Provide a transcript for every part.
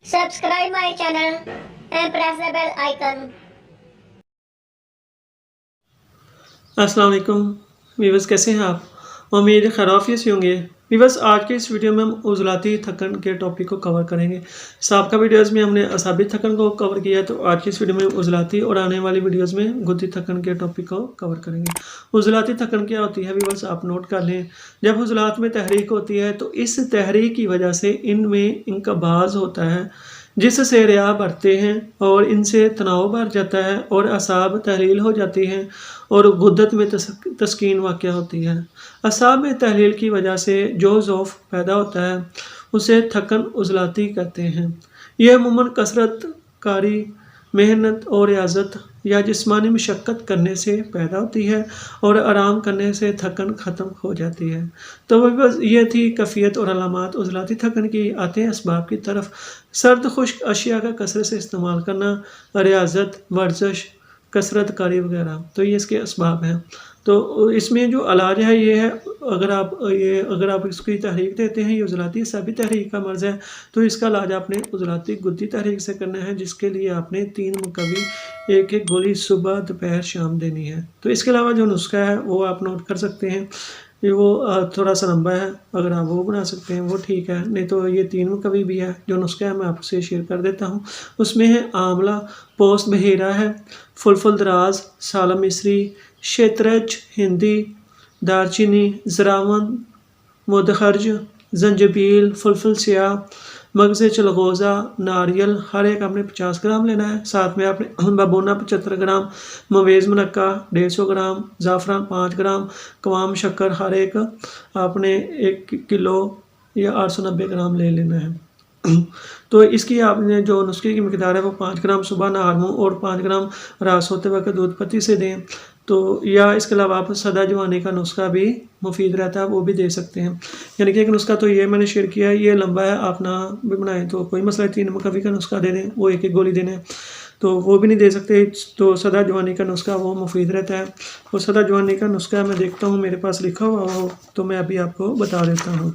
Subscribe my channel and press the bell icon. अस्सलाम वालेकुम viewers, कैसे हैं आप? उम्मीद है खैरियत से होंगे। वीवर्स, आज के इस वीडियो में हम उज़लाती थकन के टॉपिक को कवर करेंगे। साबका वीडियोस में हमने असाबी थकन को कवर किया है, तो आज की इस वीडियो में उज़लाती और आने वाली वीडियोस में गुद्दी थकन के टॉपिक को कवर करेंगे। उज़लाती थकन क्या होती है वीवर्स, आप नोट कर लें। जब उज़लात में तहरीक होती है तो इस तहरीक की वजह से इनमें इंकबाज होता है, जिससे रिया बढ़ते हैं और इनसे तनाव बढ़ जाता है और असाब तहलील हो जाती हैं और गुद्दत में तस्कीन वाक़या होती है। असाब में तहलील की वजह से जो ज़ौफ़ पैदा होता है उसे थकन उज़लाती कहते हैं। यह अमूमन कसरत कारी, मेहनत और रियाज़त या जिस्मानी मशक्क़त करने से पैदा होती है और आराम करने से थकन ख़त्म हो जाती है। तो बस ये थी कैफ़ियत और अलामात उज़लाती थकन की। आते हैं असबाब की तरफ। सर्द खुश्क अशिया का कसरत से इस्तेमाल करना, रियाज़त, वर्जिश, कसरत कारी वगैरह, तो ये इसके असबाब हैं। तो इसमें जो इलाज है ये है, अगर आप इसकी तहरीक देते हैं, ये उज़लाती सभी तहरीक का मर्ज़ है, तो इसका इलाज आपने उज़लाती गुद्दी तहरीक से करना है, जिसके लिए आपने 3 मुकव्वी एक गोली सुबह, दोपहर, शाम देनी है। तो इसके अलावा जो नुस्खा है वो आप नोट कर सकते हैं। ये वो थोड़ा सा लंबा है, अगर आप वो बना सकते हैं वो ठीक है, नहीं तो ये 3 मुकव्वी भी है। जो नुस्खा है मैं आपसे शेयर कर देता हूँ। उसमें है आंवला, पोस्त बहेरा है, फुलफुल दराज, साला मिस्री, शेतरज हिंदी, दारचीनी, ज़रावन, मुदखर्ज, जंजबील, फुलफुल स्याह, मगज़ चलगोज़ा, नारियल, हर एक आपने 50 ग्राम लेना है। साथ में आपने बबूना 75 ग्राम, मवेज़ मुनक्का 150 ग्राम, ज़ाफ़रान 5 ग्राम, कवाम शक्कर हर एक आपने 1 किलो या 890 ग्राम ले लेना है। तो इसकी आपने जो नुस्खे की मकदार है वो 5 ग्राम सुबह नहार मुँह और 5 ग्राम रात सोते वक्त दूध पत्ती से दें। तो या इसके अलावा आप सदा जवानी का नुस्खा भी मुफीद रहता है, वो भी दे सकते हैं। यानी कि एक नुस्खा तो ये मैंने शेयर किया है, ये लंबा है, आप ना भी बनाएं तो कोई मसला, 3 मुकव्वी का नुस्खा दे दें, वो एक गोली देने, तो वो भी नहीं दे सकते। तो सदा जवानी का नुस्खा वो मुफीद रहता है। और सदा जवानी का नुस्खा मैं देखता हूँ मेरे पास लिखा हुआ हो तो मैं अभी आपको बता देता हूँ।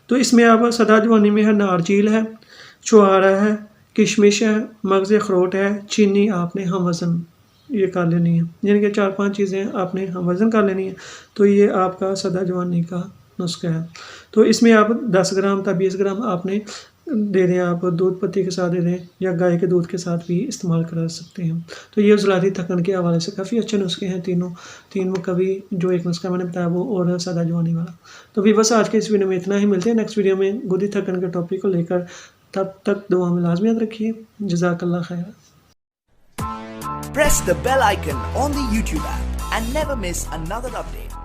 तो इसमें आप सदा जवानी में है नारचील है, छुहारा है, किशमिश है, मगज़ अखरोट है, चीनी आपने हम वज़न ये कर लेनी है। यानी कि 4-5 चीज़ें आपने हम वज़न कर लेनी है। तो ये आपका सदा जवानी का नुस्खा है। तो इसमें आप 10 ग्राम या 20 ग्राम आपने दे दें, आप दूध पत्ती के साथ दे दें या गाय के दूध के साथ भी इस्तेमाल कर सकते हैं। तो ये उज़लाती थकन के हवाले से काफ़ी अच्छे नुस्खे हैं तीनों। 3 मुकव्वी, जो एक नुस्खा मैंने बताया वो, और सदा जवानी वाला। तो भी बस आज के इस वीडियो में इतना ही। मिलते हैं नेक्स्ट वीडियो में गुद्दी थकन के टॉपिक को लेकर। तब तक दुआ में लाज़मी याद रखिए। जज़ाकल्लाह खैर। Press the bell icon on the YouTube app and never miss another update.